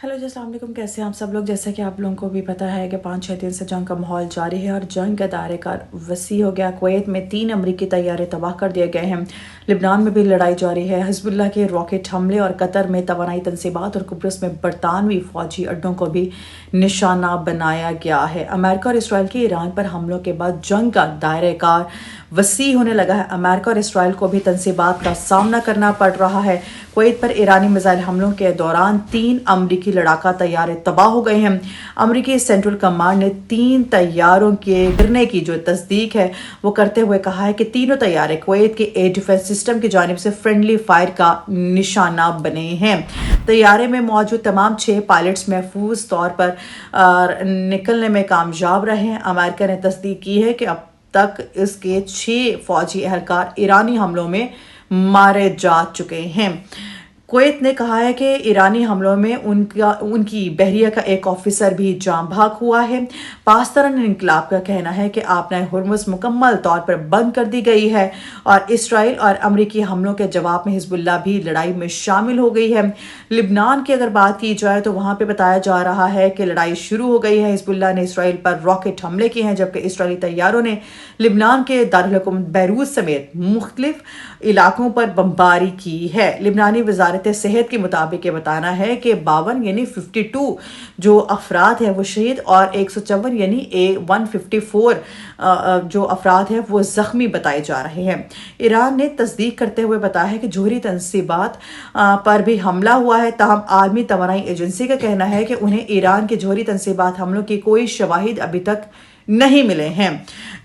Hello जी, अस्सलाम वालेकुम। कैसे हैं आप सब लोग। जैसा कि आप लोगों को भी पता है कि 5-6 दिन से जंग का माहौल जारी है और जंग का दायरेकार वसी हो गया। कुवैत में 3 अमरीकी तैयारे तबाह कर दिए गए हैं। लिबनान में भी लड़ाई जारी है। हिजबुल्लाह के रॉकेट हमले और कतर में तवानाई तनसीबात और कुब्रस में बरतानवी फौजी अड्डों को भी निशाना बनाया गया है। अमेरिका और इसराइल के ईरान पर हमलों के बाद जंग का दायरेकार वसी होने लगा है। अमेरिका और इसराइल को भी तनसीबात का सामना करना पड़ रहा है। कुवैत पर ईरानी मिसाइल हमलों के दौरान 3 अमरीकी लड़ाका तैयारे तबाह हो गए हैं। अमरीकी सेंट्रल कमांड ने 3 तैयारों के गिरने की जो तस्दीक है वो करते हुए कहा है कि तीनों तैयारे कुवैत के एयर डिफेंस सिस्टम की जानिब से फ्रेंडली फायर का निशाना बने हैं। तैयारे में मौजूद तमाम 6 पायलट्स महफूज तौर पर निकलने में कामयाब रहे हैं। अमेरिका ने तस्दीक की है कि अब तक इसके 6 फौजी एहलकार ईरानी हमलों में मारे जा चुके हैं। कुवैत ने कहा है कि ईरानी हमलों में उनकी बहरिया का एक ऑफिसर भी जान भाग हुआ है। पास्तरन इनकलाब का कहना है कि आपनाए हुर्मुज़ मुकम्मल तौर पर बंद कर दी गई है और इसराइल और अमरीकी हमलों के जवाब में हिजबुल्लाह भी लड़ाई में शामिल हो गई है। लिबनान की अगर बात की जाए तो वहां पे बताया जा रहा है कि लड़ाई शुरू हो गई है। हिजबुल्लाह ने इसराइल पर रॉकेट हमले किए हैं, जबकि इसराइली तैयारों ने लिबनान के दारुल हुकूमत बैरूत समेत मुख्तलिफ इलाकों पर बमबारी की है। लिबनानी वजारत सेहत के मुताबिक ये बताना है कि 52 यानी 52 जो अफराद हैं वो शहीद और 154 यानी 154 जो अफराद हैं वो जख्मी बताए जा रहे हैं। ईरान ने तस्दीक करते हुए बताया है कि जोहरी तनसीबात पर भी हमला हुआ है। ताहम आलमी तवानाई एजेंसी का कहना है कि उन्हें ईरान के जोहरी तनसीबात हमलों की कोई शवाहिद अभी तक नहीं मिले हैं।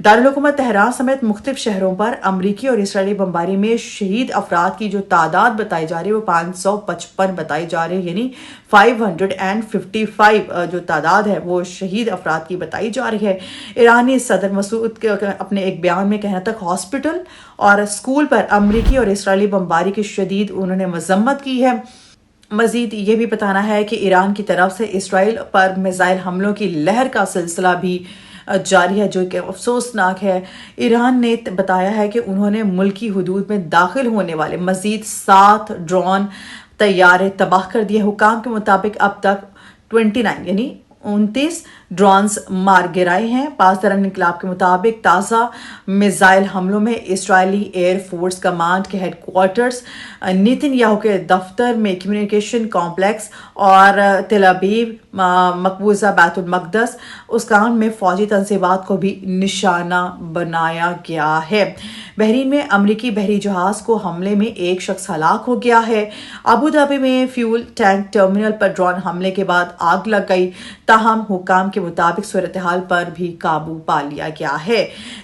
दारुल हुकूमत तेहरान समेत मुख्तलिफ शहरों पर अमरीकी और इसराइली बमबारी में शहीद अफराद की जो तादाद बताई जा रही है वो 555 बताई जा रही है, यानी 555 जो तादाद है वो शहीद अफराद की बताई जा रही है। ईरानी सदर मसूद के अपने एक बयान में कहना तक हॉस्पिटल और स्कूल पर अमरीकी और इसराइली बमबारी की शदीद उन्होंने मजम्मत की है। मजीद ये भी बताना है कि ईरान की तरफ से इसराइल पर मिसाइल हमलों की लहर का सिलसिला भी जारी है, जो कि अफसोसनाक है। ईरान ने बताया है कि उन्होंने मुल्की हुदूद में दाखिल होने वाले मजीद 7 ड्रोन तैयारे तबाह कर दिए। हुकाम के मुताबिक अब तक 29 यानी 29 ड्रोन्स मार गिराए हैं। पासदार इनकलाब के मुताबिक ताज़ा मिसाइल हमलों में इसराइली एयर फोर्स कमांड के हेडक्वार्टर्स, नेतन्याहू के दफ्तर में कम्युनिकेशन कॉम्प्लेक्स और तेल अवीव, मकबूजा बैतुल मक़दस उसकान में फौजी तनसीबात को भी निशाना बनाया गया है। बहरीन में अमरीकी बहरी जहाज को हमले में एक शख्स हलाक हो गया है। अबू धाबी में फ्यूल टैंक टर्मिनल पर ड्रोन हमले के बाद आग लग गई। ताहम हुकाम के मुताबिक सूरत हाल पर भी काबू पा लिया गया है।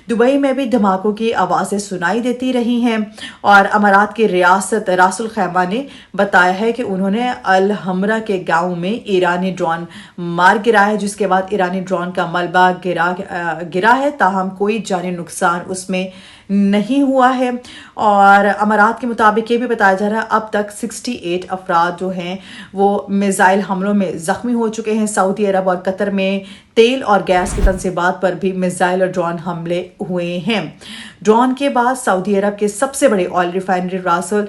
दुबई में भी धमाकों की आवाज़ें सुनाई देती रही हैं और अमारात की रियासत रासुल खैमा ने बताया है कि उन्होंने अल हमरा के गांव में ईरानी ड्रोन मार गिराया है, जिसके बाद ईरानी ड्रोन का मलबा गिरा है। ताहम कोई जानी नुकसान उसमें नहीं हुआ है। और अमारात के मुताबिक ये भी बताया जा रहा है अब तक 68 अफराद जो हैं वो मिसाइल हमलों में जख्मी हो चुके हैं। सऊदी अरब और कतर में तेल और गैस की तनसीबात पर भी मिसाइल और ड्रोन हमले हुए हैं। ड्रोन के बाद सऊदी अरब के सबसे बड़े ऑयल रिफाइनरी रासुल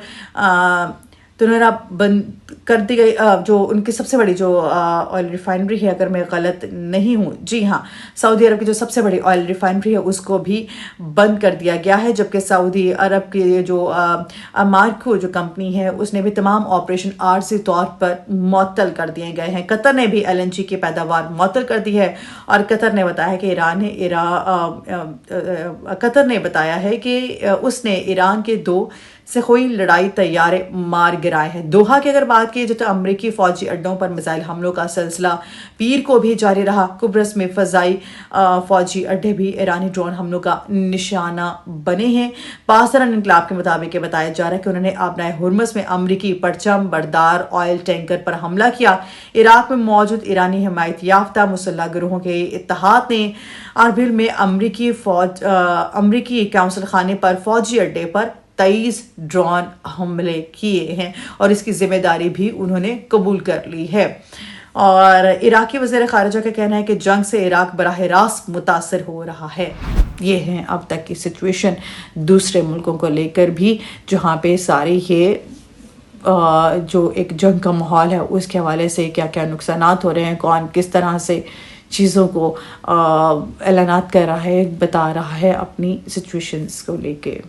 तुनरा बंद कर दी गई, जो उनकी सबसे बड़ी जो ऑयल रिफाइनरी है, अगर मैं गलत नहीं हूँ, जी हाँ, सऊदी अरब की जो सबसे बड़ी ऑयल रिफाइनरी है उसको भी बंद कर दिया गया है। जबकि सऊदी अरब की जो अमारको जो कंपनी है उसने भी तमाम ऑपरेशन आर्जी तौर पर मुअत्तल कर दिए गए हैं। कतर ने भी LNG की पैदावार मुअत्तल कर दी है और कतर ने बताया कि उसने ईरान के 2 से कोई लड़ाई तैयारे मार गिराए हैं। दोहा की अगर बात की जाए तो अमरीकी फौजी अड्डों पर मिसाइल हमलों का सिलसिला पीर को भी जारी रहा। कुब्रस में फजाई फौजी अड्डे भी ईरानी ड्रोन हमलों का निशाना बने हैं। पासदार इनकलाब के मुताबिक बताया जा रहा है कि उन्होंने अपनाए हुर्मुज़ में अमरीकी परचम बरदार ऑयल टैंकर पर हमला किया। इराक में मौजूद ईरानी हिमायत याफ्ता मुसल्लह गिरोहों के इत्तेहाद ने अरबिल में अमरीकी काउंसिल खाने पर फौजी अड्डे पर 23 ड्रोन हमले किए हैं और इसकी जिम्मेदारी भी उन्होंने कबूल कर ली है। और इराकी वज़ीर ख़ारिजा का कहना है कि जंग से इराक बराह रास्त मुतासर हो रहा है। ये है अब तक की सिचुएशन दूसरे मुल्कों को लेकर भी, जहाँ पे सारी ये جو ایک جنگ کا ماحول ہے اس کے حوالے سے کیا کیا نقصانات ہو رہے ہیں، کون کس طرح سے چیزوں کو اعلانات کر رہا ہے، بتا رہا ہے اپنی سچویشنز کو لے کے.